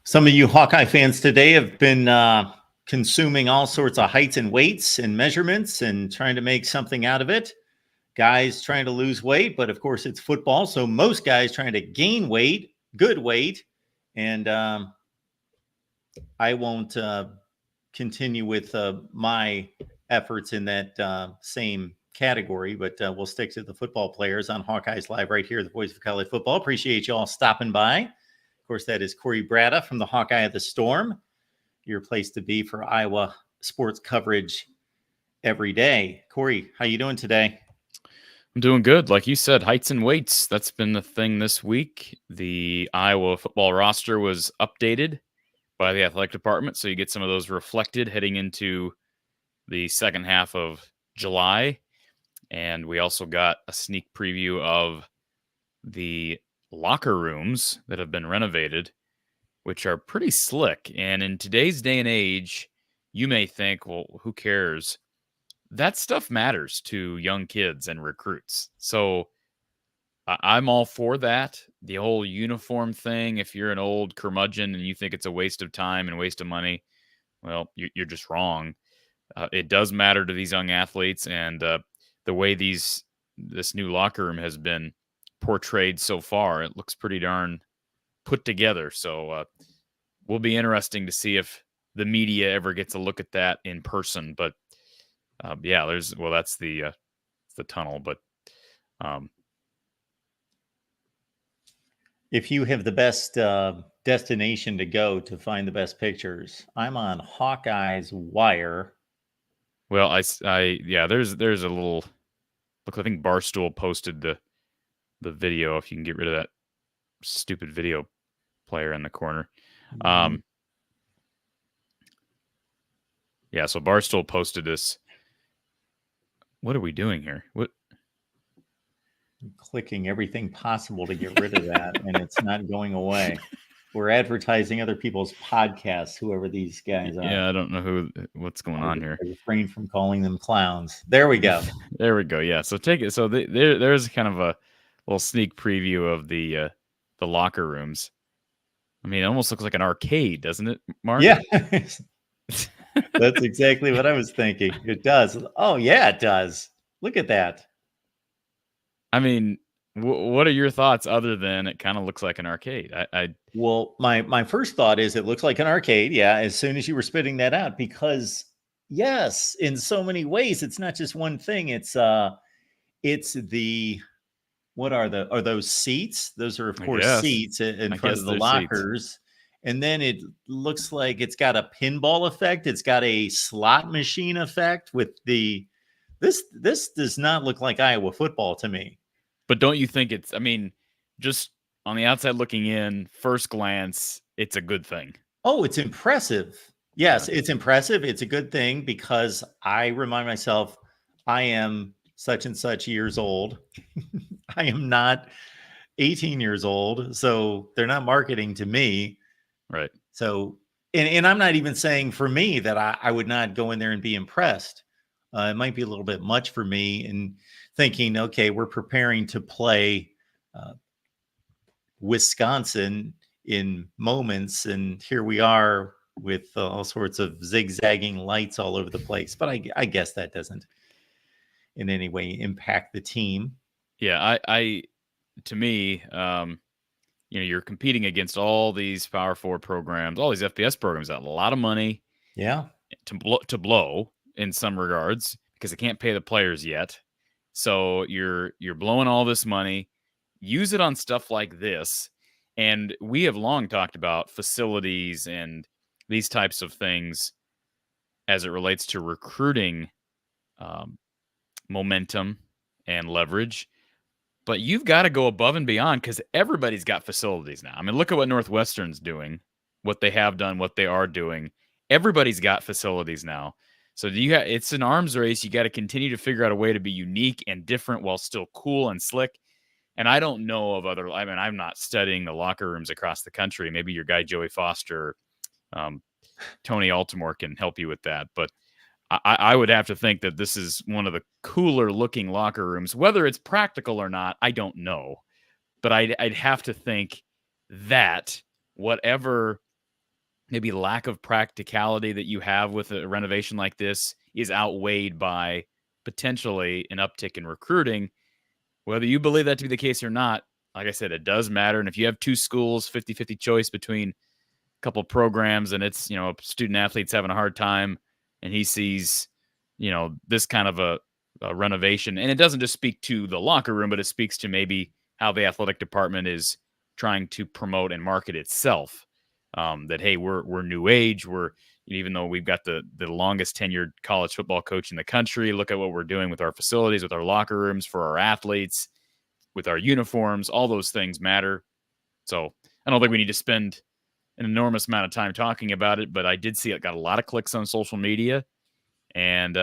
Some of you Hawkeye fans today have been consuming all sorts of heights and weights and measurements and trying to make something out of it. Guys trying to lose weight, but of course it's football. So most guys trying to gain weight, good weight. And I won't continue with my efforts in that same category, but we'll stick to the football players on Hawkeyes Live right here, the Voice of College Football. Appreciate you all stopping by. Of course, that is Corey Bratta from the Hawkeye of the Storm, your place to be for Iowa sports coverage every day. Corey, how you doing today? I'm doing good. Like you said, heights and weights. That's been the thing this week. The Iowa football roster was updated by the athletic department, so you get some of those reflected heading into the second half of July. And we also got a sneak preview of the locker rooms that have been renovated, which are pretty slick. And in today's day and age, you may think, well, who cares? That stuff matters to young kids and recruits. So I'm all for that. The whole uniform thing, if you're an old curmudgeon and you think it's a waste of time and waste of money, well, you're just wrong. It does matter to these young athletes, and the way this new locker room has been portrayed so far, it looks pretty darn put together. So will be interesting to see if the media ever gets a look at that in person. But yeah, that's the tunnel. But if you have the best destination to go to find the best pictures, I'm on Hawkeye's Wire. Well, there's a little look. I think Barstool posted the video. If you can get rid of that stupid video player in the corner. Yeah, so Barstool posted this. What are we doing here? What? I'm clicking everything possible to get rid of that, and it's not going away. We're advertising other people's podcasts, whoever these guys are. Yeah, I don't know what's going on here. I refrain from calling them clowns. There we go. There we go. Yeah, so take it. So there's kind of a little sneak preview of the locker rooms. I mean, it almost looks like an arcade, doesn't it, Mark? Yeah. That's exactly what I was thinking. It does. Oh, yeah, it does. Look at that. I mean, what are your thoughts other than it kind of looks like an arcade? Well, my first thought is it looks like an arcade. Yeah, as soon as you were spitting that out, because yes, in so many ways, it's not just one thing. It's the what are those seats? Those are of course seats in front of the lockers. Seats. And then it looks like it's got a pinball effect. It's got a slot machine effect with this does not look like Iowa football to me. But don't you think I mean, just on the outside looking in, first glance, it's a good thing. Oh, it's impressive. Yes, it's impressive. It's a good thing because I remind myself I am such and such years old. I am not 18 years old. So they're not marketing to me. Right. So, and I'm not even saying for me that I would not go in there and be impressed. It might be a little bit much for me and thinking, okay, we're preparing to play Wisconsin in moments. And here we are with all sorts of zigzagging lights all over the place. But I guess that doesn't in any way impact the team. Yeah, to me, you're competing against all these Power 4 programs, all these FBS programs that have a lot of money. Yeah. To blow in some regards because they can't pay the players yet. So you're blowing all this money. Use it on stuff like this. And we have long talked about facilities and these types of things as it relates to recruiting momentum and leverage. But you've got to go above and beyond because everybody's got facilities now. I mean, look at what Northwestern's doing, what they have done, what they are doing. Everybody's got facilities now. So it's an arms race. You got to continue to figure out a way to be unique and different while still cool and slick. And I don't know of I'm not studying the locker rooms across the country. Maybe your guy, Joey Foster, Tony Altimore can help you with that. But I would have to think that this is one of the cooler looking locker rooms. Whether it's practical or not, I don't know. But I'd have to think that whatever maybe lack of practicality that you have with a renovation like this is outweighed by potentially an uptick in recruiting. Whether you believe that to be the case or not, like I said, it does matter. And if you have two schools, 50-50 choice between a couple of programs, and it's, a student athlete's having a hard time and he sees, this kind of a renovation, and it doesn't just speak to the locker room, but it speaks to maybe how the athletic department is trying to promote and market itself. That, hey, we're new age. Even though we've got the longest tenured college football coach in the country, look at what we're doing with our facilities, with our locker rooms, for our athletes, with our uniforms. All those things matter. So I don't think we need to spend an enormous amount of time talking about it, but I did see it got a lot of clicks on social media. And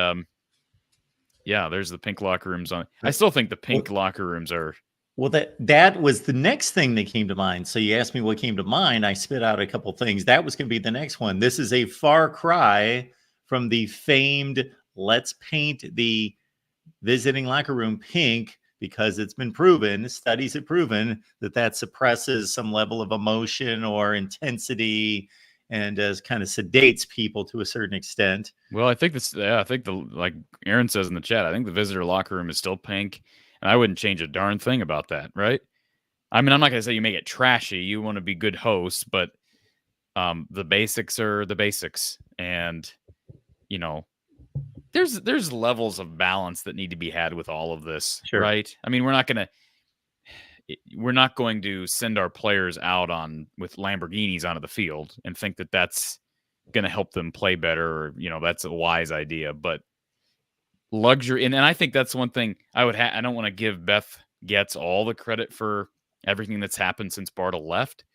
yeah, there's the pink locker rooms on. I still think the pink locker rooms are. Well, that was the next thing that came to mind. So you asked me what came to mind. I spit out a couple things. That was going to be the next one. This is a far cry from the famed let's paint the visiting locker room pink, because it's been proven, studies have proven that suppresses some level of emotion or intensity and kind of sedates people to a certain extent. Well, I think like Aaron says in the chat, I think the visitor locker room is still pink. And I wouldn't change a darn thing about that, right? I mean, I'm not going to say you make it trashy. You want to be good hosts, but the basics are the basics. And, there's levels of balance that need to be had with all of this, sure, right? I mean, we're not going to send our players out with Lamborghinis onto the field and think that that's going to help them play better, or, that's a wise idea. But luxury, and I think that's one thing I don't want to give Beth Getz all the credit for everything that's happened since Barta left,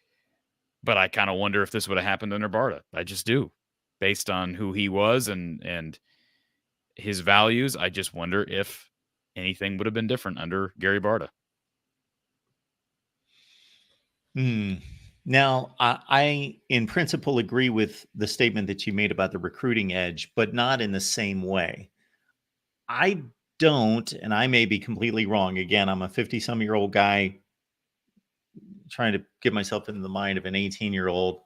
but I kind of wonder if this would have happened under Barta. I just do, based on who he was and his values. I just wonder if anything would have been different under Gary Barta. Now, I in principle agree with the statement that you made about the recruiting edge, but not in the same way. I don't, and I may be completely wrong. Again, I'm a 50-some-year-old guy trying to get myself into the mind of an 18-year-old,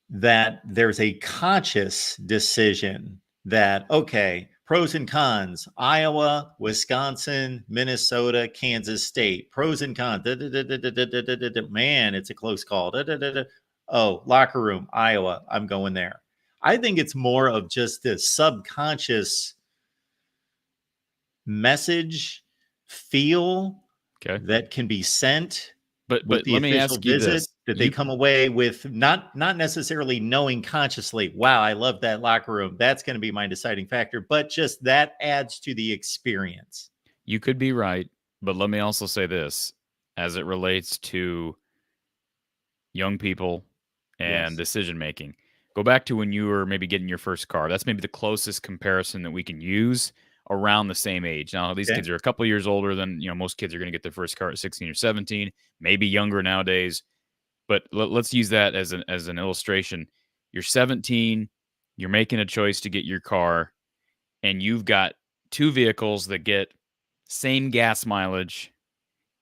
that there's a conscious decision that, okay, pros and cons, Iowa, Wisconsin, Minnesota, Kansas State, pros and cons, man, it's a close call. Oh, locker room, Iowa, I'm going there. I think it's more of just this subconscious message feel that can be sent, but let me ask you this, that they come away with not necessarily knowing consciously, wow, I love that locker room, that's going to be my deciding factor, but just that adds to the experience. You could be right, but let me also say this as it relates to young people and decision making. Go back to when you were maybe getting your first car. That's maybe the closest comparison that we can use, around the same age. Now, these kids are a couple years older than, most kids are going to get their first car at 16 or 17, maybe younger nowadays. But let's use that as an illustration. You're 17, you're making a choice to get your car, and you've got two vehicles that get same gas mileage,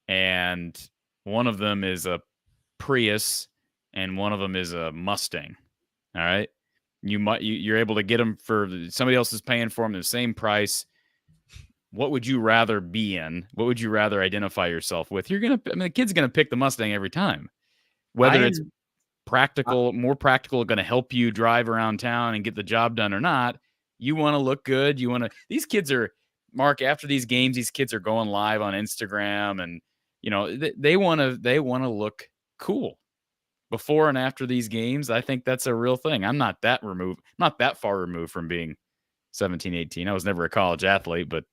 and one of them is a Prius and one of them is a Mustang. All right. You're able to get them for somebody else is paying for them the same price. What would you rather be in? What would you rather identify yourself with? The kid's going to pick the Mustang every time, whether it's practical, more practical, going to help you drive around town and get the job done or not. You want to look good. These kids are, Mark, after these games, these kids are going live on Instagram, and, they want to look cool before and after these games. I think that's a real thing. I'm not that far removed from being 17, 18. I was never a college athlete, but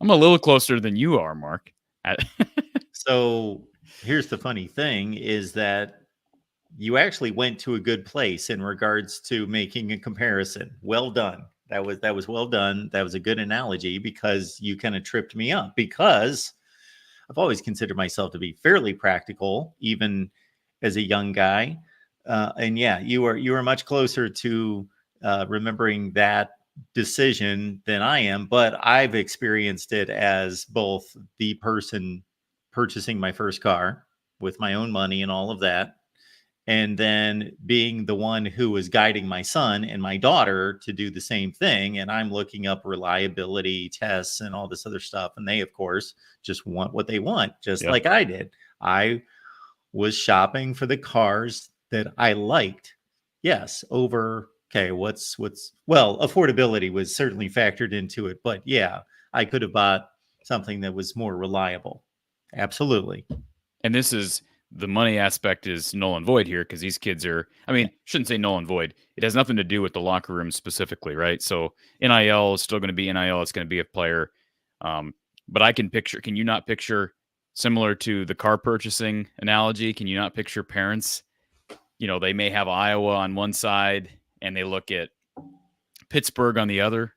I'm a little closer than you are, Mark. So here's the funny thing is that you actually went to a good place in regards to making a comparison. Well done. That was well done. That was a good analogy, because you kind of tripped me up, because I've always considered myself to be fairly practical, even as a young guy. And yeah, you are much closer to remembering that decision than I am, but I've experienced it as both the person purchasing my first car with my own money and all of that, and then being the one who was guiding my son and my daughter to do the same thing. And I'm looking up reliability tests and all this other stuff. And they, of course, just want what they want, just like I did. I was shopping for the cars that I liked. Yes, over, okay, well, affordability was certainly factored into it. But yeah, I could have bought something that was more reliable. Absolutely. And this is the money aspect is null and void here because these kids are, I mean, shouldn't say null and void. It has nothing to do with the locker room specifically, right? So NIL is still going to be NIL. It's going to be a player. But I can picture, can you not picture, similar to the car purchasing analogy, can you not picture parents, you know, they may have Iowa on one side and they look at Pittsburgh on the other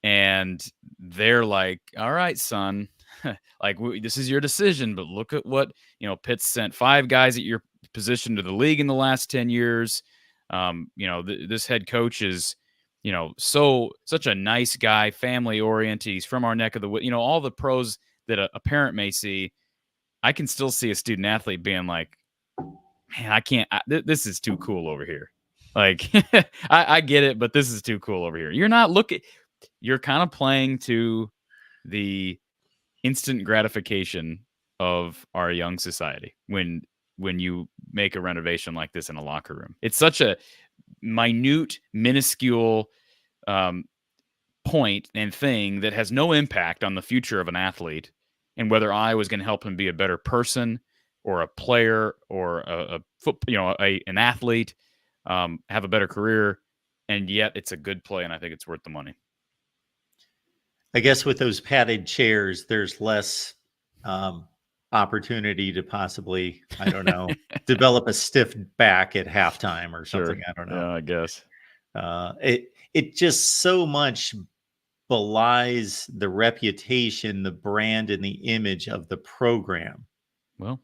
and they're like, all right, son, like this is your decision, but look at what, you know, Pitt sent 5 guys at your position to the league in the last 10 years. You know, this head coach is, you know, such a nice guy, family oriented. He's from our neck of the woods. You know, all the pros that a parent may see. I can still see a student athlete being like, man, I can't. This is too cool over here. Like, I get it, but this is too cool over here. You're not looking. You're kind of playing to the instant gratification of our young society when you make a renovation like this in a locker room. It's such a minute, minuscule point and thing that has no impact on the future of an athlete and whether I was going to help him be a better person or a player or an athlete, have a better career. And yet it's a good play, and I think it's worth the money. I guess with those padded chairs, there's less opportunity to possibly, I don't know, develop a stiff back at halftime or something. Sure. I don't know. Yeah, I guess. It just so much belies the reputation, the brand, and the image of the program. Well,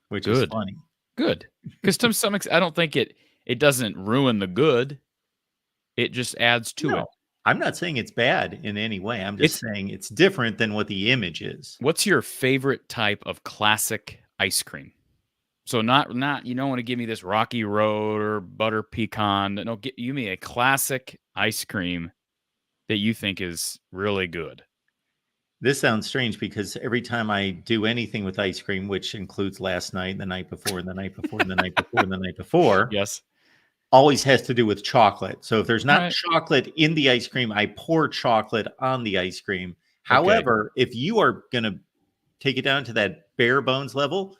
which is funny. Good. Because to some extent, I don't think it doesn't ruin the good. It just adds to it. I'm not saying it's bad in any way. I'm just saying it's different than what the image is. What's your favorite type of classic ice cream? So not you don't want to give me this Rocky Road or butter pecan. No, give me a classic ice cream that you think is really good. This sounds strange because every time I do anything with ice cream, which includes last night, the night before, and the night before, and the night before, and the night before, yes, always has to do with chocolate. So if there's not chocolate in the ice cream, I pour chocolate on the ice cream. However, if you are going to take it down to that bare bones level,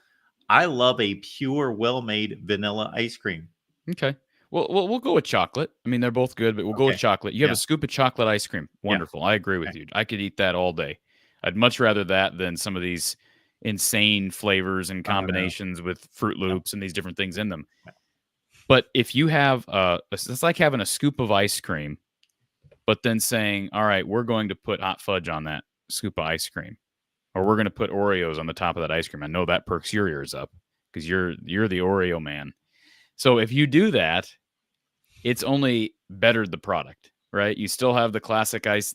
I love a pure, well-made vanilla ice cream. Okay. Well, we'll go with chocolate. I mean, they're both good, but we'll go with chocolate. You have a scoop of chocolate ice cream. Wonderful. I agree with you. I could eat that all day. I'd much rather that than some of these insane flavors and combinations with Fruit Loops and these different things in them. But if you have it's like having a scoop of ice cream, but then saying, all right, we're going to put hot fudge on that scoop of ice cream, or we're going to put Oreos on the top of that ice cream. I know that perks your ears up because you're the Oreo man. So if you do that, it's only bettered the product, right? You still have the classic ice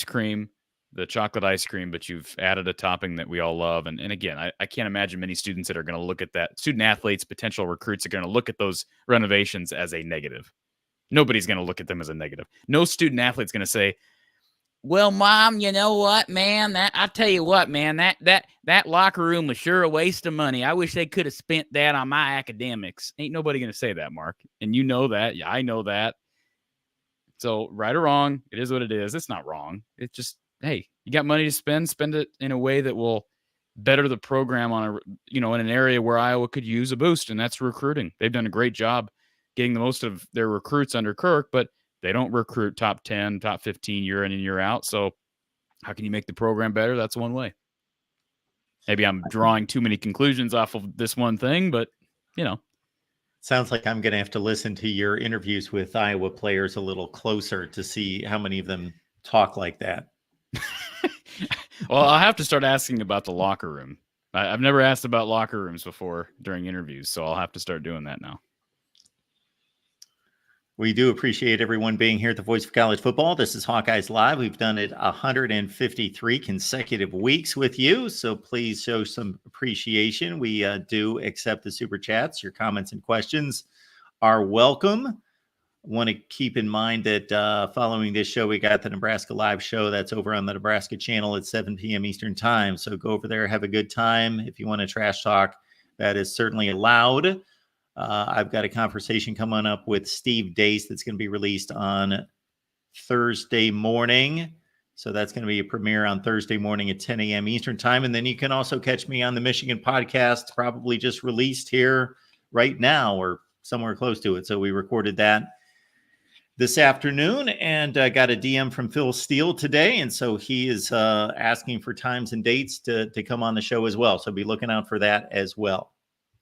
cream, the chocolate ice cream, but you've added a topping that we all love. And again, I can't imagine many students that are going to look at that. Student athletes, potential recruits are going to look at those renovations as a negative. Nobody's going to look at them as a negative. No student athlete's going to say, well, Mom, you know what, man? I tell you what, man, that locker room was sure a waste of money. I wish they could have spent that on my academics. Ain't nobody going to say that, Mark. And you know that. Yeah, I know that. So right or wrong, it is what it is. It's not wrong. It's just, hey, you got money to spend it in a way that will better the program on in an area where Iowa could use a boost, and that's recruiting. They've done a great job getting the most of their recruits under Kirk, but they don't recruit top 10, top 15 year in and year out. So how can you make the program better? That's one way. Maybe I'm drawing too many conclusions off of this one thing, but Sounds like I'm going to have to listen to your interviews with Iowa players a little closer to see how many of them talk like that. Well, I'll have to start asking about the locker room. I've never asked about locker rooms before during interviews, so I'll have to start doing that now. We do appreciate everyone being here at the Voice of College Football. This is Hawkeyes Live. We've done it 153 consecutive weeks with you, so please show some appreciation. We do accept the super chats. Your comments and questions are welcome. Want to keep in mind that following this show, we got the Nebraska Live show that's over on the Nebraska channel at 7 p.m. Eastern time. So go over there, have a good time. If you want to trash talk, that is certainly allowed. I've got a conversation coming up with Steve Dace that's going to be released on Thursday morning. So that's going to be a premiere on Thursday morning at 10 a.m. Eastern time. And then you can also catch me on the Michigan podcast, probably just released here right now or somewhere close to it. So we recorded that this afternoon and got a DM from Phil Steele today. And so he is asking for times and dates to come on the show as well. So be looking out for that as well.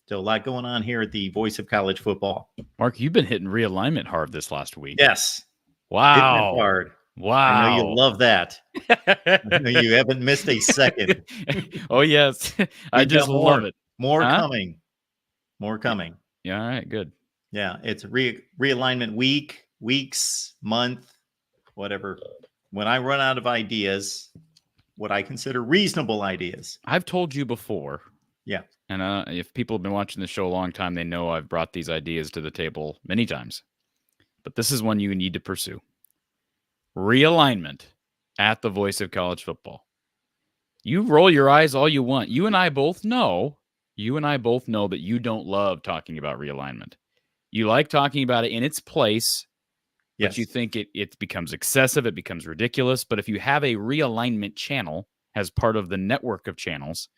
So a lot going on here at the Voice of College Football. Mark, you've been hitting realignment hard this last week. Yes. Wow. Hitting it hard. Wow. I know you love that. I know you haven't missed a second. Oh, yes. I just love it. More coming. More coming. Yeah. All right. Good. Yeah. It's realignment week, weeks, month, whatever. When I run out of ideas, what I consider reasonable ideas. I've told you before. Yeah. And if people have been watching the show a long time, they know I've brought these ideas to the table many times. But this is one you need to pursue. Realignment at the Voice of College Football. You roll your eyes all you want. You and I both know that you don't love talking about realignment. You like talking about it in its place, yes. But you think it becomes excessive, it becomes ridiculous. But if you have a realignment channel as part of the network of channels,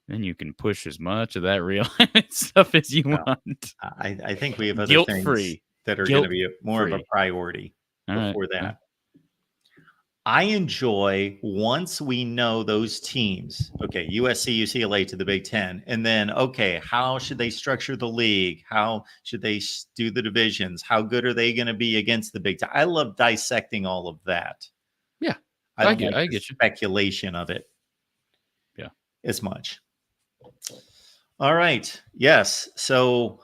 then you can push as much of that realignment stuff as you want. I think we have other Guilt-free. things that are going to be more of a priority before that. Yeah. I enjoy once we know those teams, okay, USC, UCLA to the Big Ten, and then, okay, how should they structure the league? How should they do the divisions? How good are they going to be against the Big Ten? I love dissecting all of that. Yeah, I get you. Speculation of it. Yeah, as much. All right. Yes. So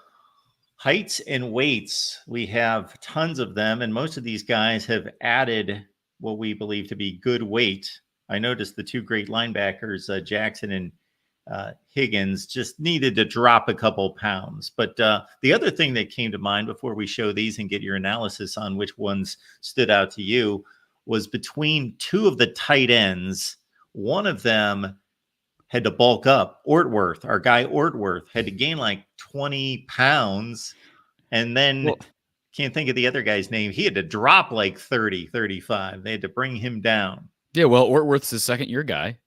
heights and weights, we have tons of them, and most of these guys have added what we believe to be good weight. I noticed the two great linebackers, Jackson and Higgins, just needed to drop a couple pounds. But the other thing that came to mind before we show these and get your analysis on which ones stood out to you was between two of the tight ends, one of them had to bulk up. Ortworth, our guy Ortworth, had to gain like 20 pounds. And then can't think of the other guy's name. He had to drop like 30, 35. They had to bring him down. Yeah, well, Ortworth's his second-year guy.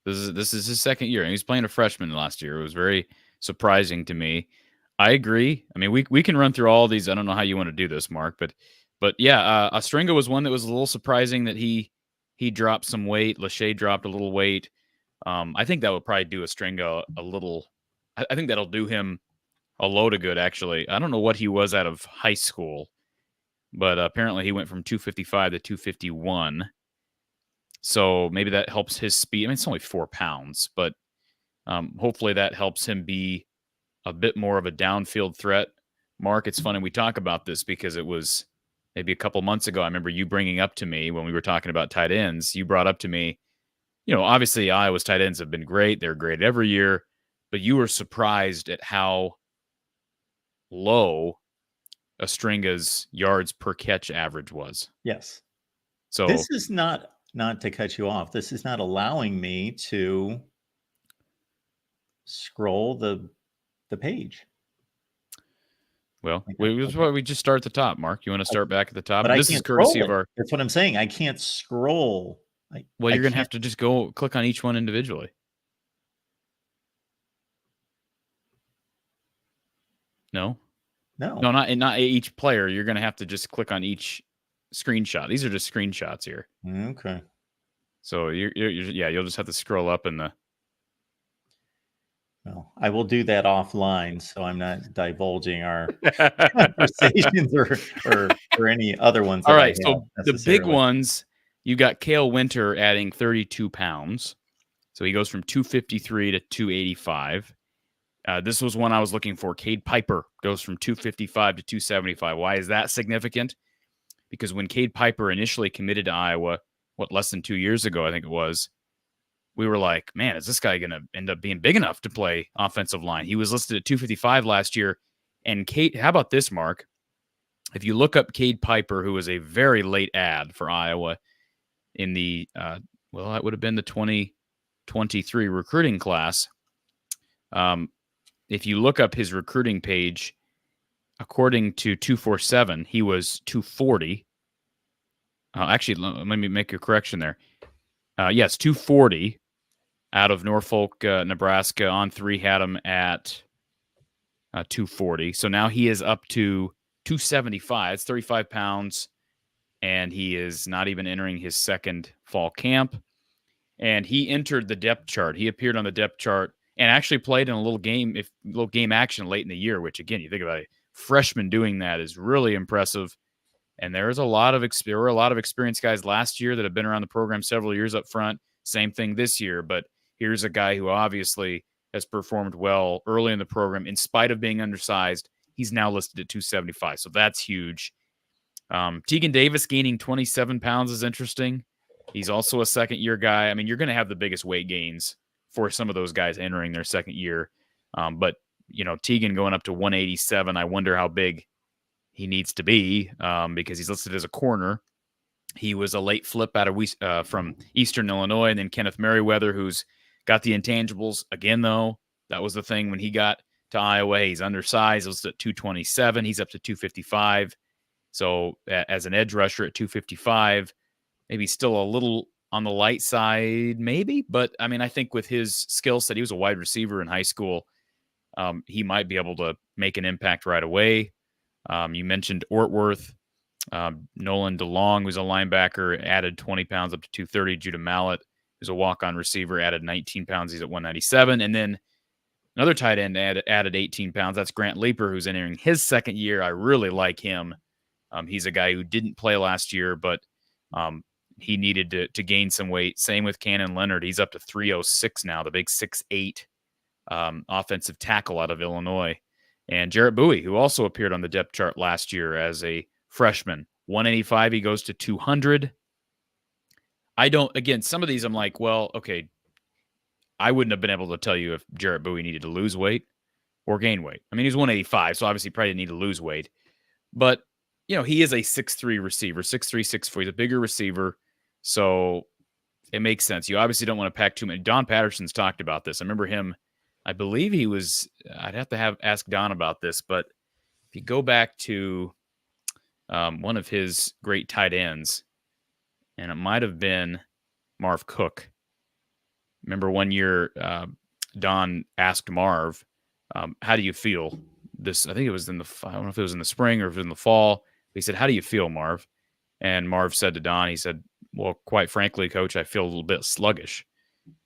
This is his second year, and he's playing a freshman last year. It was very surprising to me. I agree. I mean, we can run through all these. I don't know how you want to do this, Mark, but yeah, Ostringa was one that was a little surprising that he dropped some weight. Lachey dropped a little weight. I think that would probably do Ostringa a little. I think that'll do him a load of good, actually. I don't know what he was out of high school, but apparently he went from 255 to 251. So maybe that helps his speed. I mean, it's only 4 pounds, but hopefully that helps him be a bit more of a downfield threat. Mark, it's funny we talk about this because it was maybe a couple months ago. I remember you bringing up to me when we were talking about tight ends. You brought up to me, obviously Iowa's tight ends have been great. They're great every year, but you were surprised at how low Ostringa's yards per catch average was. Yes. So this is not to cut you off. This is not allowing me to scroll the page. Well, we just start at the top, Mark. You want to start back at the top? But this is courtesy of our. That's what I'm saying. I can't scroll. Well, you're going to have to just go click on each one individually. No, not each player. You're going to have to just click on each screenshot. These are just screenshots here. Okay. So you'll just have to scroll up in the. Well, I will do that offline, so I'm not divulging our conversations or any other ones. All right, so the big ones, you got Cale Winter adding 32 pounds, so he goes from 253 to 285. This was one I was looking for. Cade Piper goes from 255 to 275. Why is that significant? Because when Cade Piper initially committed to Iowa, less than 2 years ago, I think it was, we were like, man, is this guy going to end up being big enough to play offensive line? He was listed at 255 last year. And Cade, how about this, Mark? If you look up Cade Piper, who was a very late ad for Iowa in the, that would have been the 2023 recruiting class. If you look up his recruiting page, according to 247, he was 240. Actually, let me make a correction there. Yes, 240 out of Norfolk, Nebraska. On 3 had him at 240. So now he is up to 275. It's 35 pounds, and he is not even entering his second fall camp. And he entered the depth chart. He appeared on the depth chart and actually played in a little game action late in the year, which, again, you think about it, freshman doing that is really impressive. And there were a lot of experienced guys last year that have been around the program several years up front. Same thing this year. But here's a guy who obviously has performed well early in the program. In spite of being undersized, he's now listed at 275. So that's huge. Tegan Davis gaining 27 pounds is interesting. He's also a second-year guy. I mean, you're going to have the biggest weight gains for some of those guys entering their second year. But, Tegan going up to 187, I wonder how big he needs to be because he's listed as a corner. He was a late flip out of from Eastern Illinois, and then Kenneth Merriweather, who's got the intangibles. Again, though, that was the thing when he got to Iowa. He's undersized. It was at 227. He's up to 255. So as an edge rusher at 255, maybe still a little on the light side, maybe. But, I mean, I think with his skill set, he was a wide receiver in high school. He might be able to make an impact right away. You mentioned Ortworth. Nolan DeLong, who's a linebacker, added 20 pounds up to 230. Judah Mallett, who's a walk-on receiver, added 19 pounds. He's at 197. And then another tight end added 18 pounds. That's Grant Leeper, who's entering his second year. I really like him. He's a guy who didn't play last year, but he needed to gain some weight. Same with Cannon Leonard. He's up to 306 now, the big 6'8" offensive tackle out of Illinois. And Jarrett Bowie, who also appeared on the depth chart last year as a freshman. 185, he goes to 200. Some of these I'm like, well, okay, I wouldn't have been able to tell you if Jarrett Bowie needed to lose weight or gain weight. I mean, he's 185, so obviously probably didn't need to lose weight. But, he is a 6'3" receiver, 6'3", 6'4". He's a bigger receiver, so it makes sense. You obviously don't want to pack too many. Don Patterson's talked about this. I remember him, I believe he was, I'd have to ask Don about this, but if you go back to one of his great tight ends, and it might have been Marv Cook. Remember one year, Don asked Marv, how do you feel? This, I think it was I don't know if it was in the spring or if it was in the fall. He said, how do you feel, Marv? And Marv said to Don, he said, well, quite frankly, Coach, I feel a little bit sluggish.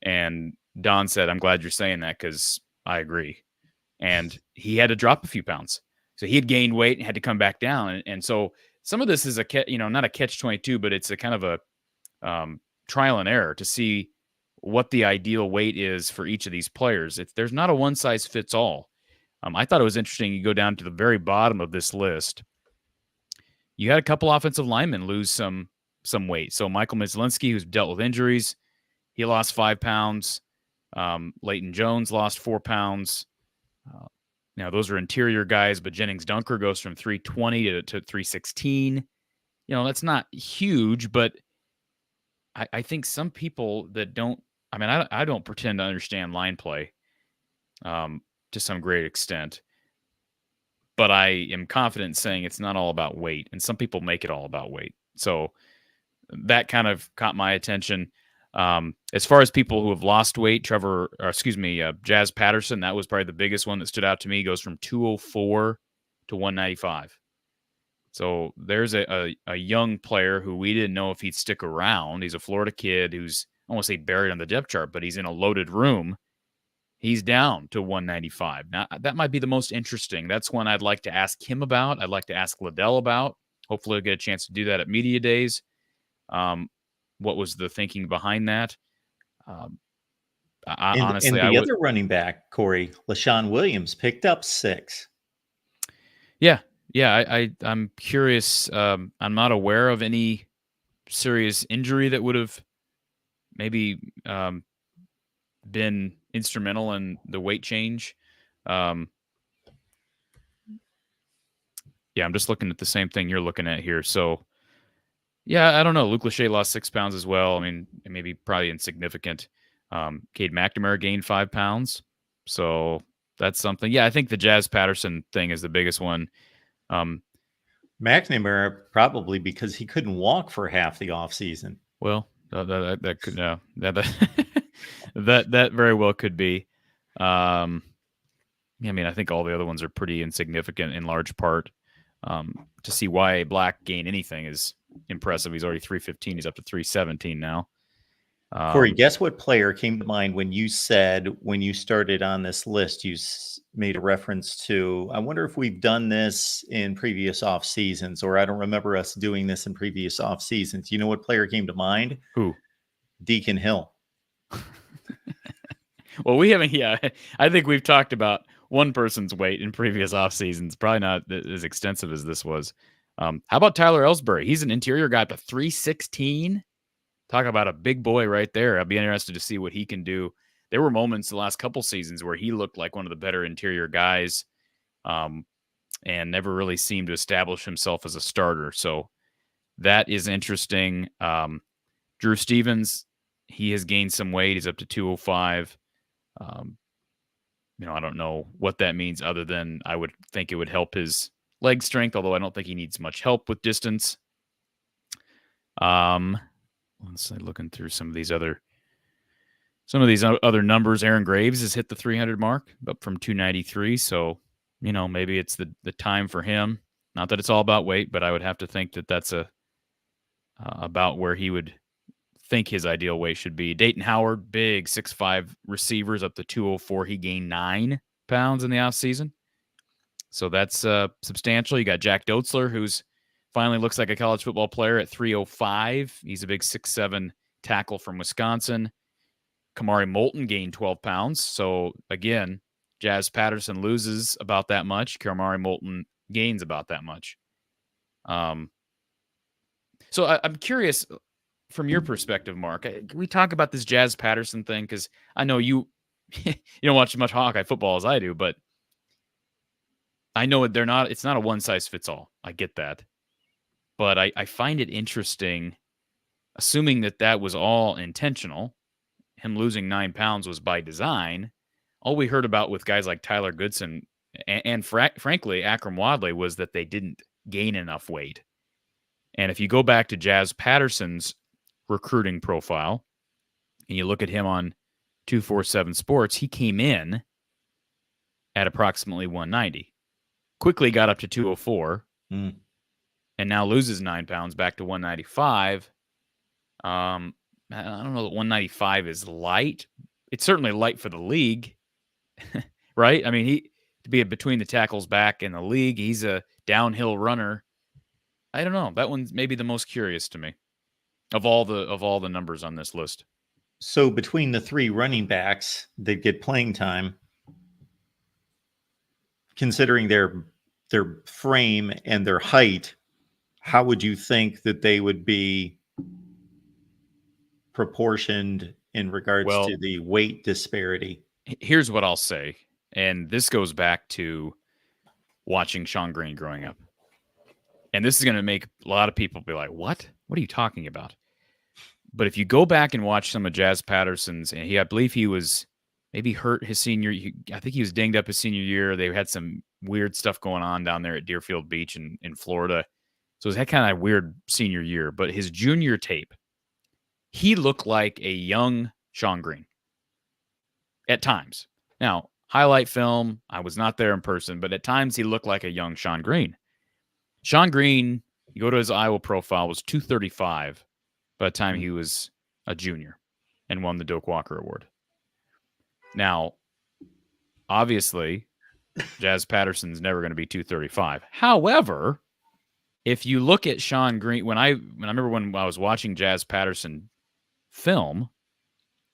And Don said, I'm glad you're saying that because I agree. And he had to drop a few pounds. So he had gained weight and had to come back down. And so some of this is not a catch-22, but it's a kind of a trial and error to see what the ideal weight is for each of these players. There's not a one-size-fits-all. I thought it was interesting. You go down to the very bottom of this list. You had a couple offensive linemen lose some weight. So Michael Myslinski, who's dealt with injuries, he lost 5 pounds. Leighton Jones lost 4 pounds. Now, those are interior guys, but Jennings Dunker goes from 320 to 316. That's not huge, but I think some people that don't, I don't pretend to understand line play to some great extent, but I am confident in saying it's not all about weight, and some people make it all about weight. So that kind of caught my attention. As far as people who have lost weight, Jazz Patterson, that was probably the biggest one that stood out to me. He goes from 204 to 195. So there's a young player who we didn't know if he'd stick around. He's a Florida kid who's, I won't say buried on the depth chart, but he's in a loaded room. He's down to 195. Now, that might be the most interesting. That's one I'd like to ask him about. I'd like to ask Liddell about. Hopefully I'll get a chance to do that at media days. What was the thinking behind that? Honestly, and the other running back, Corey, LaShawn Williams, picked up 6. Yeah, I'm curious. I'm not aware of any serious injury that would have maybe been instrumental in the weight change. Yeah, I'm just looking at the same thing you're looking at here. So, yeah, I don't know. Luke Lachey lost 6 pounds as well. I mean, maybe probably insignificant. Cade McNamara gained 5 pounds. So that's something. Yeah, I think the Jazz Patterson thing is the biggest one. McNamara, probably because he couldn't walk for half the offseason. Well, that could that very well could be. Yeah, I mean, I think all the other ones are pretty insignificant in large part. To see why Black gain anything is impressive. He's already 315. He's up to 317 now. Corey, guess what player came to mind when you said, when you started on this list, you made a reference to, I wonder if we've done this in previous off seasons, or I don't remember us doing this in previous off seasons. You know what player came to mind? Who? Deacon Hill. Well, we haven't. Yeah, I think we've talked about one person's weight in previous off seasons. Probably not as extensive as this was. How about Tyler Ellsbury? He's an interior guy up to 316. Talk about a big boy right there. I'd be interested to see what he can do. There were moments the last couple seasons where he looked like one of the better interior guys, and never really seemed to establish himself as a starter. So that is interesting. Drew Stevens, he has gained some weight. He's up to 205. I don't know what that means other than I would think it would help his leg strength, although I don't think he needs much help with distance. Let's say looking through some of these other numbers. Aaron Graves has hit the 300 mark, up from 293. So, maybe it's the time for him. Not that it's all about weight, but I would have to think that that's about where he would think his ideal weight should be. Dayton Howard, big 6'5" receivers, up to 204. He gained 9 pounds in the offseason. So that's substantial. You got Jack Dotzler, who's finally looks like a college football player at 305. He's a big 6'7" tackle from Wisconsin. Kamari Moulton gained 12 pounds. So, again, Jazz Patterson loses about that much. Kamari Moulton gains about that much. So I'm curious, from your perspective, Mark, can we talk about this Jazz Patterson thing? Because I know you don't watch as much Hawkeye football as I do, but I know it's not a one-size-fits-all. I get that. But I find it interesting, assuming that was all intentional, him losing 9 pounds was by design. All we heard about with guys like Tyler Goodson and frankly, Akram Wadley was that they didn't gain enough weight. And if you go back to Jazz Patterson's recruiting profile and you look at him on 247 Sports, he came in at approximately 190, quickly got up to 204, and now loses 9 pounds back to 195. I don't know that 195 is light. It's certainly light for the league, right? I mean, to be between the tackles back in the league, he's a downhill runner. I don't know. That one's maybe the most curious to me of all the numbers on this list. So between the 3 running backs that get playing time, considering their frame and their height, how would you think that they would be proportioned in regards to the weight disparity? Here's what I'll say, and this goes back to watching Sean Green growing up. And this is going to make a lot of people be like, what? What are you talking about? But if you go back and watch some of Jazz Patterson's, and I believe he was maybe hurt his senior year. I think he was dinged up his senior year. They had some weird stuff going on down there at Deerfield Beach in Florida. So it was kind of a weird senior year. But his junior tape, he looked like a young Sean Green at times. Now, highlight film, I was not there in person, but at times he looked like a young Sean Green. Sean Green, you go to his Iowa profile, was 235 by the time he was a junior and won the Doak Walker Award. Now, obviously, Jazz Patterson's never going to be 235. However, if you look at Sean Green, when I remember when I was watching Jazz Patterson film,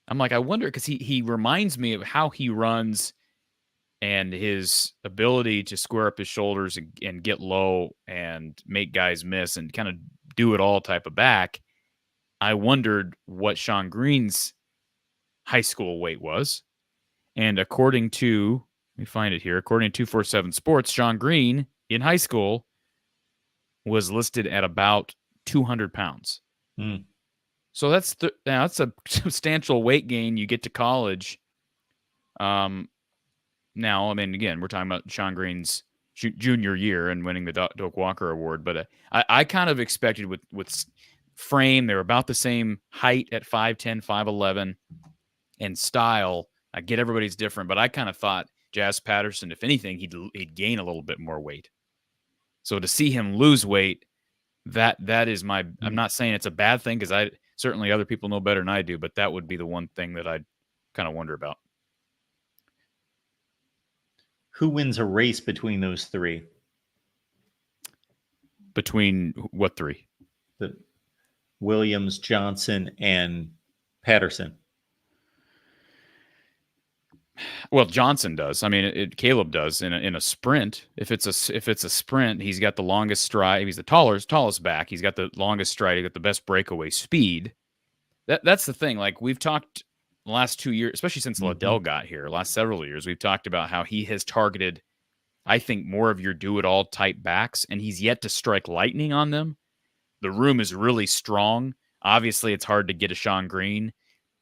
I'm like, I wonder, because he reminds me of how he runs and his ability to square up his shoulders and get low and make guys miss and kind of do it all type of back. I wondered what Sean Green's high school weight was. And according to, let me find it here, according to 247 Sports, Sean Green in high school was listed at about 200 pounds. Mm. So that's a substantial weight gain. You get to college. Now, I mean, again, we're talking about Sean Green's junior year and winning the Doak Walker Award, but I kind of expected with frame, they were about the same height at 5'10", 5'11", and style. I get everybody's different, but I kind of thought Jazz Patterson, if anything, he'd gain a little bit more weight. So to see him lose weight, that is my. I'm not saying it's a bad thing, because I certainly other people know better than I do, but that would be the one thing that I'd kind of wonder about. Who wins a race between those three? Between what three? The Williams, Johnson, and Patterson. Well, Johnson does. I mean, Caleb does in a sprint. If it's a sprint, he's got the longest stride. He's the tallest back. He's got the longest stride. He's got the best breakaway speed. That's the thing. Like, we've talked the last 2 years, especially since Liddell got here, last several years, we've talked about how he has targeted, I think, more of your do-it-all type backs, and he's yet to strike lightning on them. The room is really strong. Obviously, it's hard to get a Sean Green,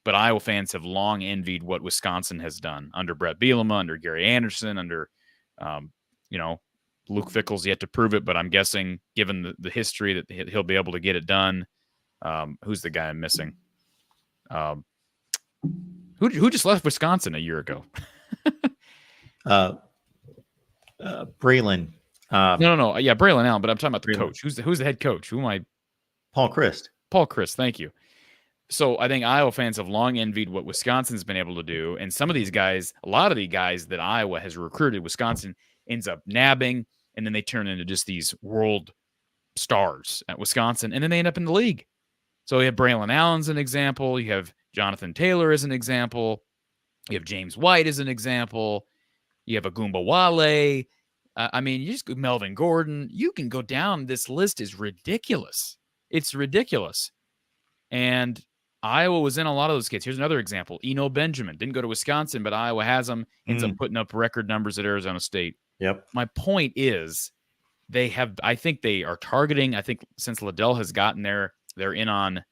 but Iowa fans have long envied what Wisconsin has done under Brett Bielema, under Gary Anderson, under, Luke Fickell's yet to prove it, but I'm guessing, given the history, that he'll be able to get it done. Who's the guy I'm missing? Who just left Wisconsin a year ago? Braylon. No. Yeah, Braylon Allen, but I'm talking about the coach. Who's the head coach? Who am I? Paul Chryst. Paul Chryst, thank you. So I think Iowa fans have long envied what Wisconsin's been able to do. And some of these guys, a lot of the guys that Iowa has recruited, Wisconsin ends up nabbing, and then they turn into just these world stars at Wisconsin, and then they end up in the league. So you have Braylon Allen as an example. You have Jonathan Taylor as an example. You have James White as an example. You have Agumba Wale. I mean, you just Melvin Gordon. You can go down. This list is ridiculous. It's ridiculous. And Iowa was in a lot of those kids. Here's another example. Eno Benjamin didn't go to Wisconsin, but Iowa has him. Ends up putting up record numbers at Arizona State. Yep. My point is, I think they are targeting. I think since Liddell has gotten there, they're in on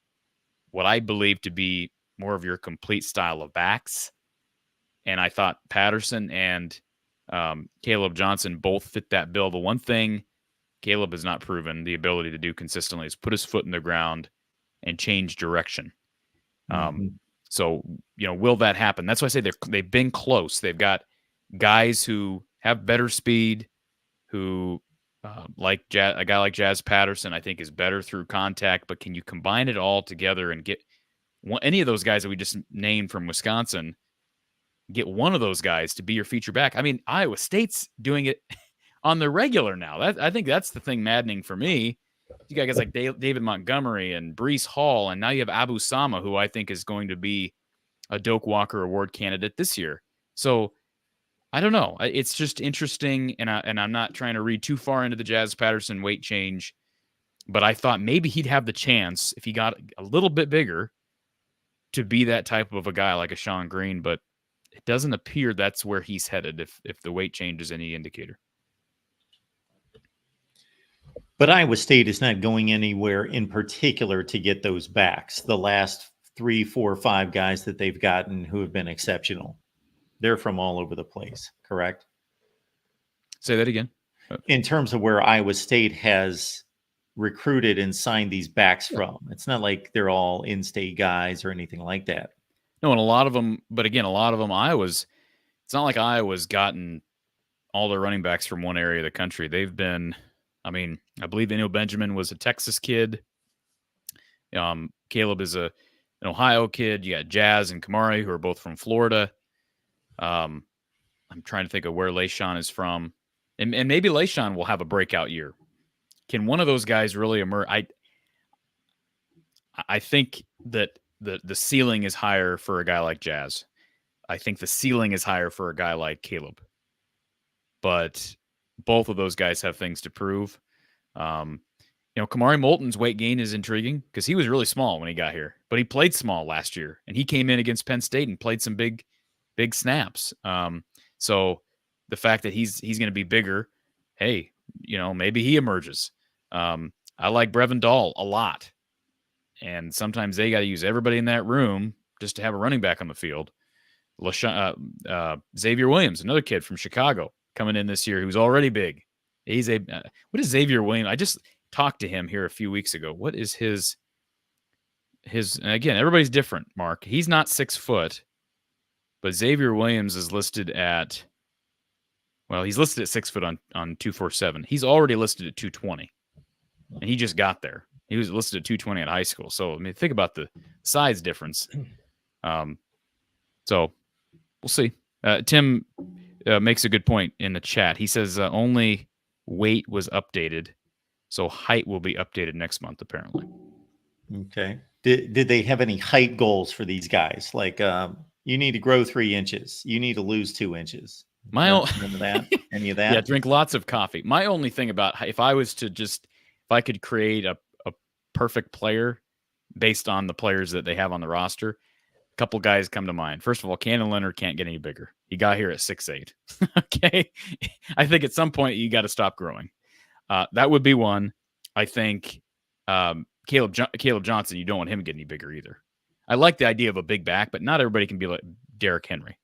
what I believe to be more of your complete style of backs. And I thought Patterson and Caleb Johnson both fit that bill. The one thing Caleb has not proven the ability to do consistently is put his foot in the ground and change direction. So, will that happen? That's why I say they've been close. They've got guys who have better speed, who a guy like Jazz Patterson, I think, is better through contact. But can you combine it all together and get any of those guys that we just named from Wisconsin, get one of those guys to be your feature back? I mean, Iowa State's doing it on the regular now. I think that's the thing maddening for me. You got guys like David Montgomery and Breece Hall, and now you have Abu Sama, who I think is going to be a Doak Walker Award candidate this year. So I don't know. It's just interesting, and I'm not trying to read too far into the Jazz Patterson weight change, but I thought maybe he'd have the chance, if he got a little bit bigger, to be that type of a guy like a Sean Green, but it doesn't appear that's where he's headed if the weight change is any indicator. But Iowa State is not going anywhere in particular to get those backs. The last 3, 4, 5 guys that they've gotten who have been exceptional, they're from all over the place, correct? Say that again. In terms of where Iowa State has recruited and signed these backs from, it's not like they're all in-state guys or anything like that. No, and a lot of them, it's not like Iowa's gotten all their running backs from one area of the country. They've been, I believe Eno Benjamin was a Texas kid. Caleb is an Ohio kid. You got Jazz and Kamari, who are both from Florida. I'm trying to think of where LaShawn is from. And maybe LaShawn will have a breakout year. Can one of those guys really emerge? I think that the ceiling is higher for a guy like Jazz. I think the ceiling is higher for a guy like Caleb. But both of those guys have things to prove. Kamari Moulton's weight gain is intriguing because he was really small when he got here, but he played small last year, and he came in against Penn State and played some big snaps. So the fact that he's going to be bigger, hey, maybe he emerges. I like Brevin Dahl a lot, and sometimes they got to use everybody in that room just to have a running back on the field. Xavier Williams, another kid from Chicago, coming in this year who's already big. He's what is Xavier Williams? I just talked to him here a few weeks ago. What is his and again, everybody's different, Mark. He's not 6 foot, but Xavier Williams is listed at, he's listed at 6 foot on 247. He's already listed at 220, and he just got there. He was listed at 220 at high school. So, think about the size difference. So we'll see. Tim makes a good point in the chat. He says only weight was updated, so height will be updated next month, apparently. Okay. Did they have any height goals for these guys? Like, you need to grow 3 inches. You need to lose 2 inches. Any of that? Yeah, drink lots of coffee. My only thing about if I could create a perfect player based on the players that they have on the roster, a couple guys come to mind. First of all, Cannon Leonard can't get any bigger. He got here at 6'8". Okay. I think at some point you got to stop growing. That would be one. I think Caleb Johnson, you don't want him to get any bigger either. I like the idea of a big back, but not everybody can be like Derrick Henry.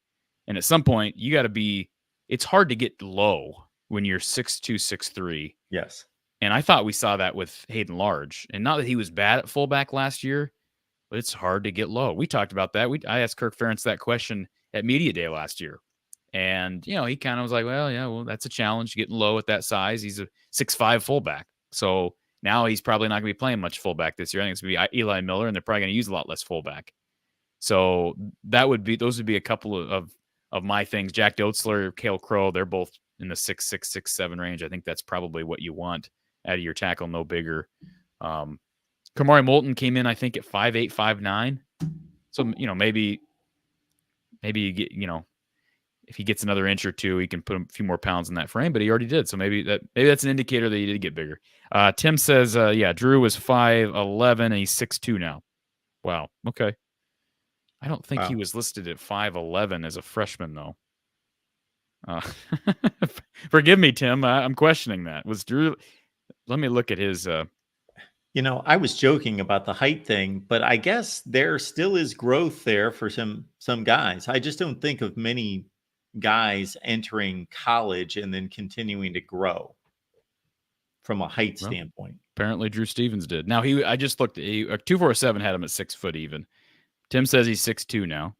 And at some point, you got to be – it's hard to get low when you're 6'2", 6'3". Yes. And I thought we saw that with Hayden Large. And not that he was bad at fullback last year, but it's hard to get low. We talked about that. I asked Kirk Ferentz that question at Media Day last year. And, he kind of was like, that's a challenge getting low at that size. He's a 6'5" fullback. So now he's probably not going to be playing much fullback this year. I think it's going to be Eli Miller, and they're probably going to use a lot less fullback. So those would be a couple of my things. Jack Dotzler, Cale Crow, they're both in the 6'6", 6'7" range. I think that's probably what you want out of your tackle, no bigger. Kamari Moulton came in, I think, at 5'8", 5'9". So, maybe you get, if he gets another inch or two, he can put a few more pounds in that frame, but he already did. So maybe that's an indicator that he did get bigger. Tim says, Drew was 5'11", and he's 6'2" now. Wow. Okay. I don't think he was listed at 5'11" as a freshman, though. Forgive me, Tim. I'm questioning that. Was Drew? Let me look at his. I was joking about the height thing, but I guess there still is growth there for some guys. I just don't think of many guys entering college and then continuing to grow from a height standpoint. Apparently, Drew Stevens did. Now I just looked. 247 had him at 6 foot even. Tim says he's 6'2" now,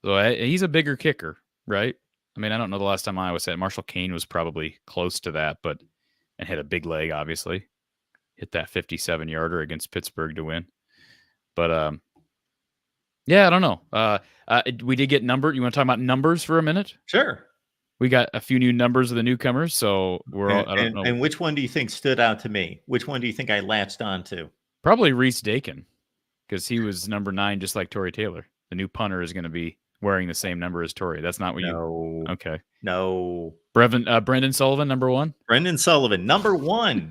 so he's a bigger kicker, right? I mean, I don't know the last time Iowa said Marshall Kane was probably close to that, and had a big leg, obviously. Hit that 57-yarder against Pittsburgh to win. But, I don't know. We did get numbered. You want to talk about numbers for a minute? Sure. We got a few new numbers of the newcomers, so I don't know. And which one do you think stood out to me? Which one do you think I latched on to? Probably Reese Dakin, because he was number 9, just like Torrey Taylor. The new punter is going to be wearing the same number as Torrey. That's not what you... Okay. No. Brendan Sullivan, number 1? Brendan Sullivan, number 1.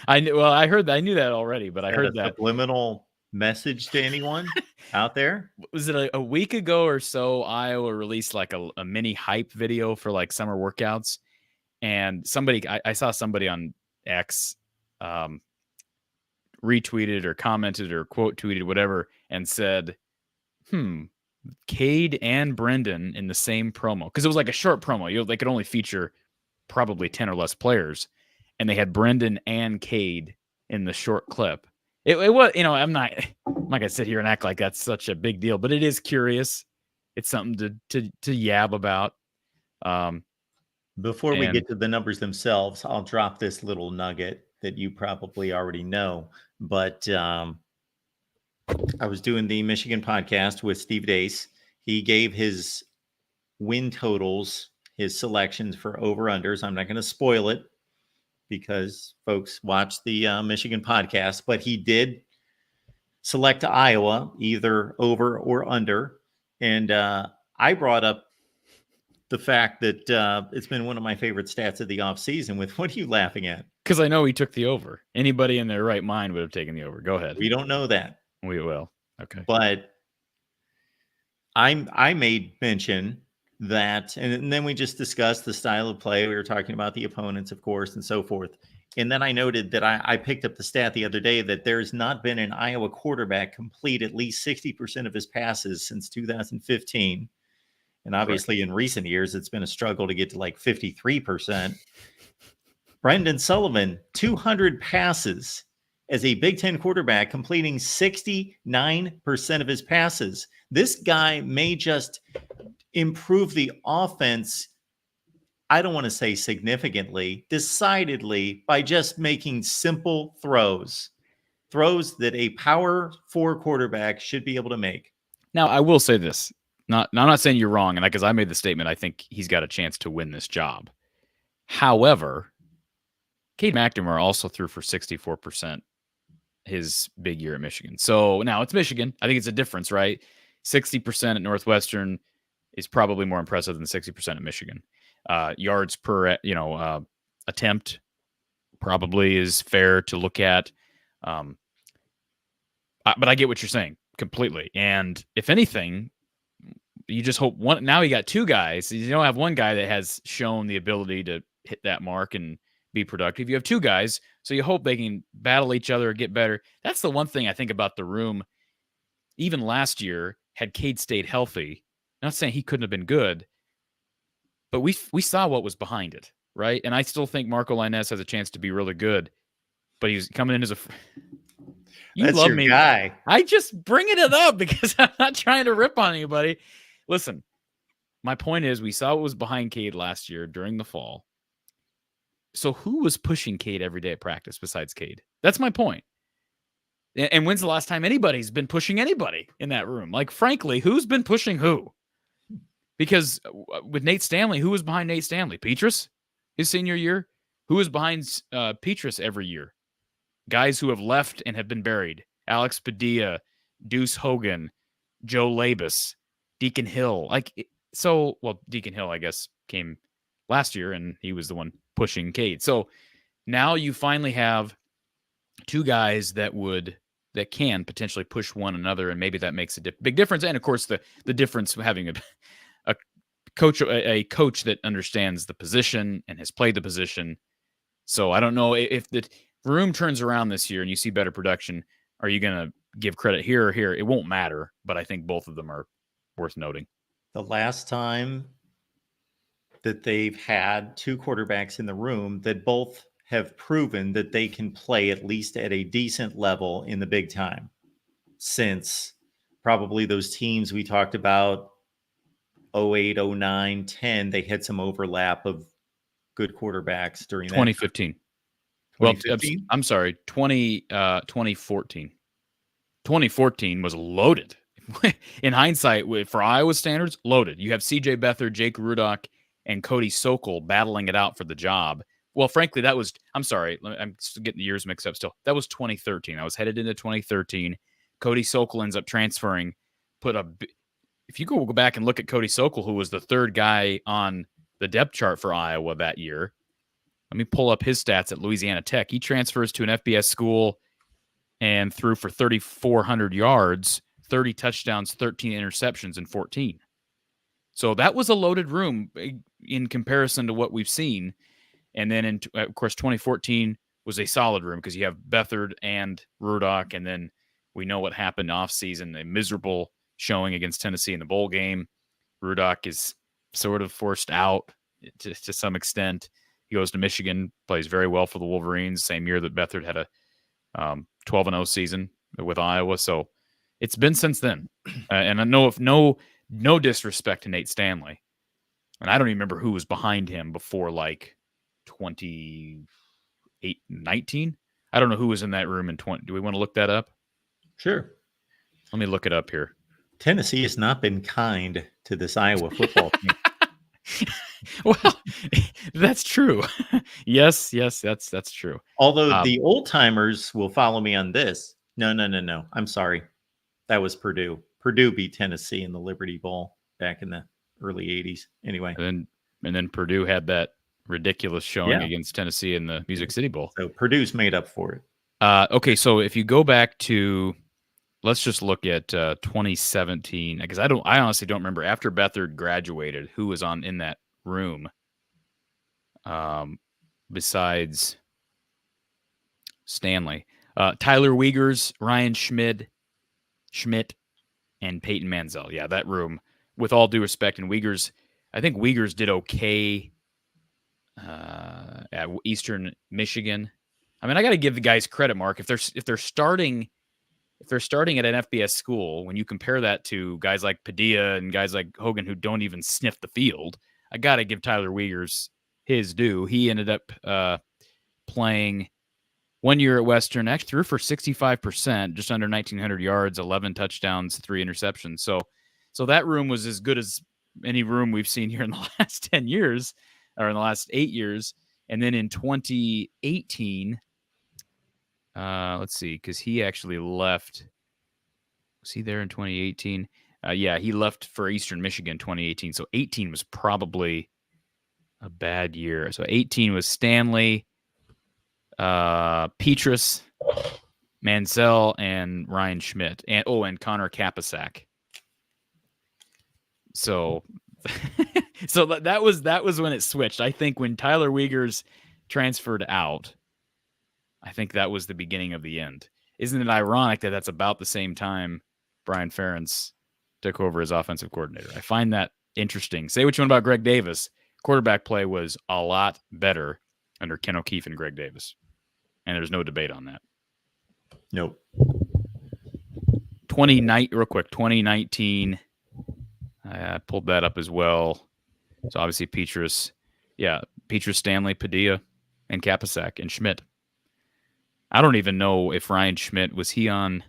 I heard that. I knew that already, but I heard that. Subliminal message to anyone out there? Was it a week ago or so? Iowa released like a mini hype video for like summer workouts, and I saw somebody on X retweeted or commented or quote tweeted whatever and said, Cade and Brendan in the same promo, because it was like a short promo. They could only feature probably 10 or less players, and they had Brendan and Cade in the short clip. It was, I'm not gonna sit here and act like that's such a big deal, but it is curious. It's something to yab about. Before we get to the numbers themselves, I'll drop this little nugget that you probably already know, but I was doing the Michigan podcast with Steve Dace. He gave his win totals, his selections for over-unders. I'm not going to spoil it because folks watch the Michigan podcast, but he did select Iowa, either over or under. And I brought up the fact that it's been one of my favorite stats of the offseason. With what are you laughing at? Because I know he took the over. Anybody in their right mind would have taken the over. Go ahead. We don't know that. We will. Okay. But I made mention that, and then we just discussed the style of play. We were talking about the opponents, of course, and so forth. And then I noted that I picked up the stat the other day that there's not been an Iowa quarterback complete at least 60% of his passes since 2015. And obviously in recent years, it's been a struggle to get to like 53%. Brendan Sullivan, 200 passes as a Big Ten quarterback, completing 69% of his passes. This guy may just improve the offense, I don't want to say significantly, decidedly, by just making simple throws that a power 4 quarterback should be able to make. Now, I will say this. I'm not saying you're wrong, and because I made the statement, I think he's got a chance to win this job. However, Cade McNamara also threw for 64% his big year at Michigan. So now it's Michigan. I think it's a difference, right? 60% at Northwestern is probably more impressive than 60% at Michigan. Yards per attempt probably is fair to look at. But I get what you're saying completely. And if anything, you just hope one. Now you got two guys. You don't have one guy that has shown the ability to hit that mark and be productive. You have two guys, so you hope they can battle each other or get better. That's the one thing I think about the room. Even last year, had Cade stayed healthy, not saying he couldn't have been good, but we saw what was behind it, right? And I still think Marco Lainez has a chance to be really good, but he's coming in as a. You That's love your me, guy. I just bringing it up because I'm not trying to rip on anybody. Listen, my point is we saw what was behind Cade last year during the fall. So who was pushing Cade every day at practice besides Cade? That's my point. And when's the last time anybody's been pushing anybody in that room? Like, frankly, who's been pushing who? Because with Nate Stanley, who was behind Nate Stanley? Petrus, his senior year? Who was behind Petrus every year? Guys who have left and have been buried. Alex Padilla, Deuce Hogan, Joe Labus, Deacon Hill. Deacon Hill, I guess, came last year, and he was the one pushing Cade. So now you finally have two guys that can potentially push one another, and maybe that makes a big difference. And of course, the difference of having a coach that understands the position and has played the position. So I don't know if the room turns around this year and you see better production. Are you going to give credit here or here? It won't matter, but I think both of them are worth noting. The last time that they've had two quarterbacks in the room that both have proven that they can play at least at a decent level in the big time, since probably those teams we talked about 08, 09, 10, they had some overlap of good quarterbacks during 2015. 2015? Well, I'm sorry, 2014. 2014 was loaded. In hindsight, for Iowa standards, loaded. You have C.J. Beathard, Jake Rudock, and Cody Sokol battling it out for the job. Well, frankly, I'm sorry, I'm getting the years mixed up still. That was 2013. I was headed into 2013. Cody Sokol ends up transferring. If you go back and look at Cody Sokol, who was the third guy on the depth chart for Iowa that year, let me pull up his stats at Louisiana Tech. He transfers to an FBS school and threw for 3,400 yards, 30 touchdowns, 13 interceptions, and 14. So that was a loaded room in comparison to what we've seen. And then, of course, 2014 was a solid room because you have Beathard and Rudock, and then we know what happened offseason, a miserable showing against Tennessee in the bowl game. Rudock is sort of forced out to some extent. He goes to Michigan, plays very well for the Wolverines, same year that Beathard had a 12-0 season with Iowa. So it's been since then. And I know if no disrespect to Nate Stanley, and I don't even remember who was behind him before like 2019. I don't know who was in that room in 20. Do we want to look that up? Sure. Let me look it up here. Tennessee has not been kind to this Iowa football team. Well, that's true. Yes, that's true. Although the old timers will follow me on this. No. I'm sorry. That was Purdue. Purdue beat Tennessee in the Liberty Bowl back in the early 80s. Anyway. And then Purdue had that ridiculous showing Yeah. against Tennessee in the Music City Bowl. So Purdue's made up for it. Okay, so if you go back to, let's just look at 2017, because I honestly don't remember after Beathard graduated who was in that room. Besides Stanley, Tyler Wiegers, Ryan Schmidt, and Peyton Manziel. Yeah, that room. With all due respect, and Wiegers, I think Wiegers did okay at Eastern Michigan. I mean, I got to give the guys credit, Mark. If they're starting at an FBS school, when you compare that to guys like Padilla and guys like Hogan who don't even sniff the field, I got to give Tyler Wiegers his due. He ended up playing 1 year at Western, actually threw for 65%, just under 1,900 yards, 11 touchdowns, 3 interceptions. So that room was as good as any room we've seen here in the last 10 years, or in the last 8 years. And then in 2018, let's see, because he actually left. Was he there in 2018? Yeah, he left for Eastern Michigan 2018. So 18 was probably a bad year. So 18 was Stanley, Petrus, Mansell, and Ryan Schmidt, and Connor Kapisak. So, so that was when it switched. I think when Tyler Wiegers transferred out, I think that was the beginning of the end. Isn't it ironic that that's about the same time Brian Ferentz took over as offensive coordinator? I find that interesting. Say what you want about Greg Davis. Quarterback play was a lot better under Ken O'Keefe and Greg Davis. And there's no debate on that. Nope. 2019, I pulled that up as well. So obviously Petrus, Stanley, Padilla, and Kapisak, and Schmidt. I don't even know if Ryan Schmidt, was he even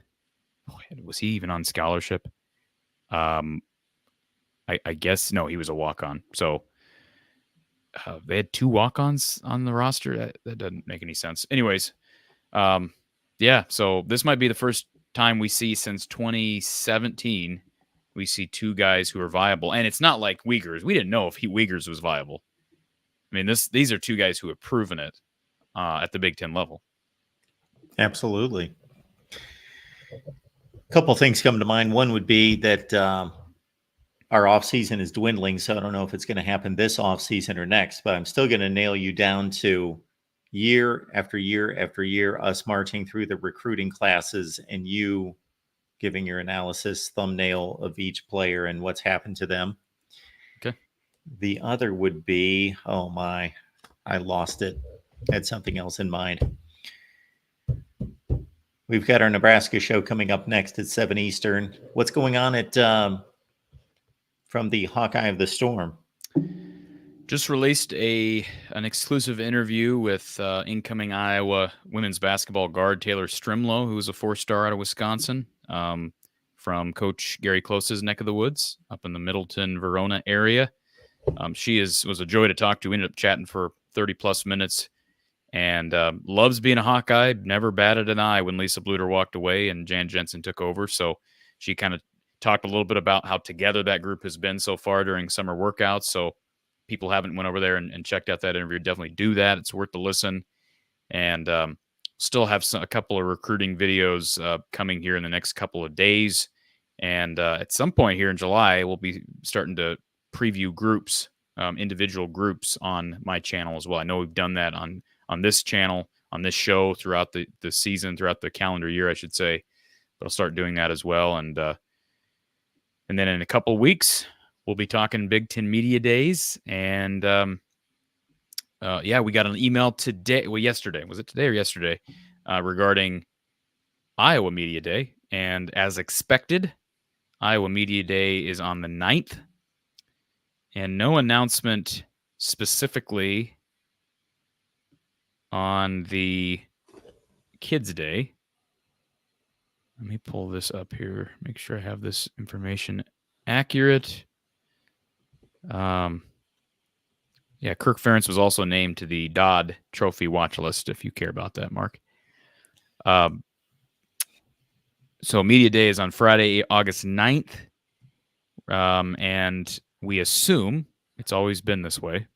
on scholarship? I guess, no, he was a walk-on. So they had 2 walk-ons on the roster. That doesn't make any sense. Anyways, so this might be the first time we see since 2017 we see 2 guys who are viable. And it's not like Wiegers. We didn't know if Wiegers was viable. I mean, these are 2 guys who have proven it at the Big Ten level. Absolutely. A couple things come to mind. One would be that our offseason is dwindling, so I don't know if it's going to happen this offseason or next, but I'm still going to nail you down to year after year after year, us marching through the recruiting classes and you giving your analysis thumbnail of each player and what's happened to them. Okay. The other would be, oh my, I lost it. I had something else in mind. We've got our Nebraska show coming up next at 7 Eastern. What's going on at from the Hawkeye of the Storm? Just released an exclusive interview with incoming Iowa women's basketball guard Taylor Strimlow, who was a 4-star out of Wisconsin, from Coach Gary Close's neck of the woods up in the Middleton, Verona area. She was a joy to talk to. We ended up chatting for 30-plus minutes. And loves being a Hawkeye, never batted an eye when Lisa Bluter walked away and Jan Jensen took over. So she kind of talked a little bit about how together that group has been so far during summer workouts. So people haven't went over there and checked out that interview, definitely do that. It's worth the listen. And still have a couple of recruiting videos coming here in the next couple of days. And at some point here in July, we'll be starting to preview groups, individual groups on my channel as well. I know we've done that on this channel, on this show throughout the season, throughout the calendar year, I should say. But I'll start doing that as well. And then in a couple of weeks, we'll be talking Big Ten Media Days. And we got an email today. Well, yesterday. Was it today or yesterday? Regarding Iowa Media Day. And as expected, Iowa Media Day is on the 9th. And no announcement specifically on the Kids Day. Let me pull this up here, make sure I have this information accurate. Kirk Ferentz was also named to the Dodd Trophy watch list, if you care about that, Mark. So media day is on Friday, August 9th. And we assume, it's always been this way,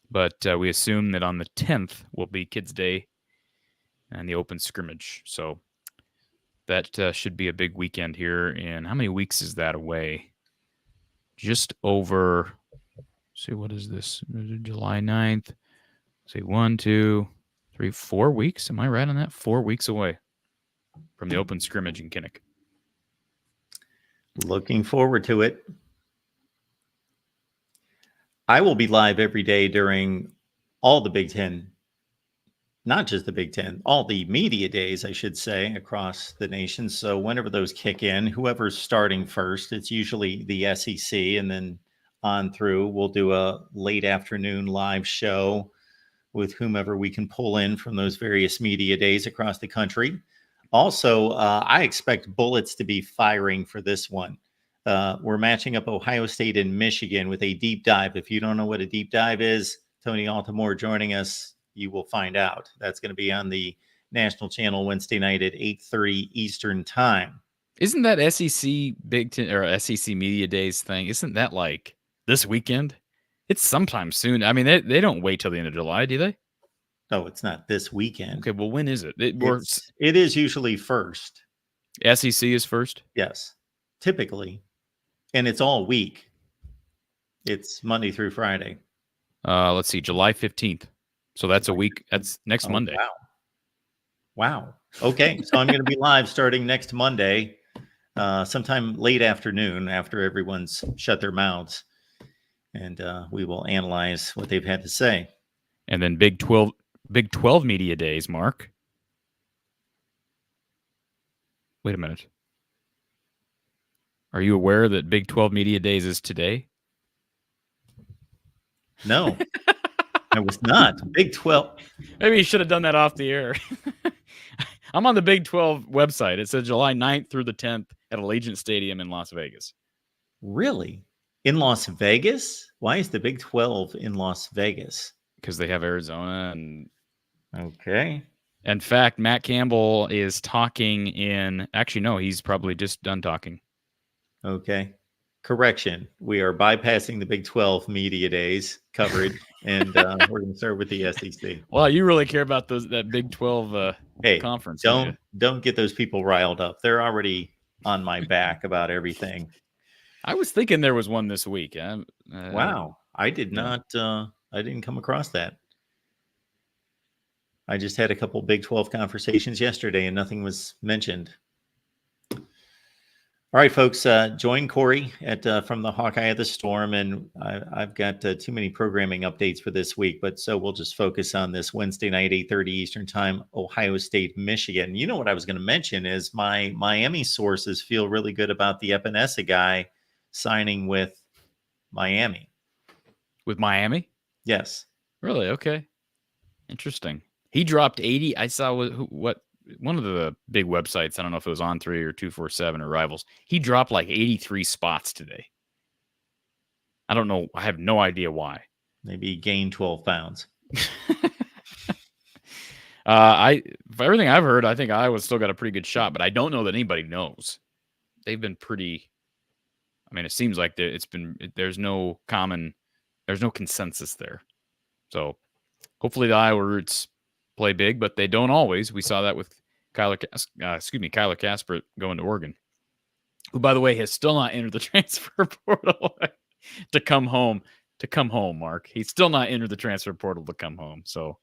but we assume that on the 10th will be Kids Day and the open scrimmage. So that should be a big weekend here. And how many weeks is that away? Just over, see, what is this? July 9th. Say 1, 2, 3, 4 weeks. Am I right on that? 4 weeks away from the open scrimmage in Kinnick. Looking forward to it. I will be live every day during all the Big Ten, not just the Big Ten, all the media days, I should say, across the nation. So whenever those kick in, whoever's starting first, it's usually the SEC, and then on through, we'll do a late afternoon live show with whomever we can pull in from those various media days across the country. Also, I expect bullets to be firing for this one. We're matching up Ohio State and Michigan with a deep dive. If you don't know what a deep dive is, Tony Altamore joining us, you will find out. That's going to be on the national channel Wednesday night at 8:30 Eastern time. Isn't that SEC Big Ten or SEC Media Days thing? Isn't that like this weekend? It's sometime soon. I mean, they don't wait till the end of July, do they? No, it's not this weekend. Okay, well, when is it? It is usually first. SEC is first? Yes, typically. And it's all week. It's Monday through Friday. Let's see, July 15th. So that's a week. That's next Monday. Wow. Okay, so I'm going to be live starting next Monday, sometime late afternoon after everyone's shut their mouths. And we will analyze what they've had to say. And then Big 12 media days, Mark. Wait a minute. Are you aware that Big 12 media days is today? No, I was not. Big 12. Maybe you should have done that off the air. I'm on the Big 12 website. It says July 9th through the 10th at Allegiant Stadium in Las Vegas. Really? In Las Vegas? Why is the Big 12 in Las Vegas? Because they have Arizona and okay. In fact, Matt Campbell is talking in. Actually, no, he's probably just done talking. Okay. Correction. We are bypassing the Big 12 media days coverage, and we're going to start with the SEC. Well, you really care about that Big 12 conference. Don't get those people riled up. They're already on my back about everything. I was thinking there was one this week. Wow. I did not. I didn't come across that. I just had a couple Big 12 conversations yesterday and nothing was mentioned. All right, folks, join Corey from the Hawkeye of the Storm, and I've got too many programming updates for this week, but so we'll just focus on this Wednesday night, 8:30 Eastern time, Ohio State, Michigan. You know what I was going to mention is my Miami sources feel really good about the Epinesa guy signing with Miami. With Miami? Yes. Really? Okay. Interesting. He dropped 80. I saw what one of the big websites, I don't know if it was On3 or 247 or Rivals, he dropped like 83 spots today. I don't know. I have no idea why. Maybe he gained 12 pounds. For everything I've heard, I think Iowa's still got a pretty good shot, but I don't know that anybody knows. They've been pretty. I mean, it seems like there's no consensus there. So hopefully the Iowa Roots play big, but they don't always. We saw that with Kyler Casper going to Oregon, who, by the way, has still not entered the transfer portal to come home. Mark, he's still not entered the transfer portal to come home. So, all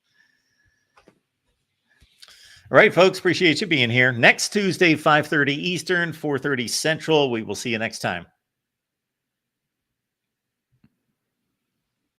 right, folks, appreciate you being here. Next Tuesday, 5:30 Eastern, 4:30 Central. We will see you next time.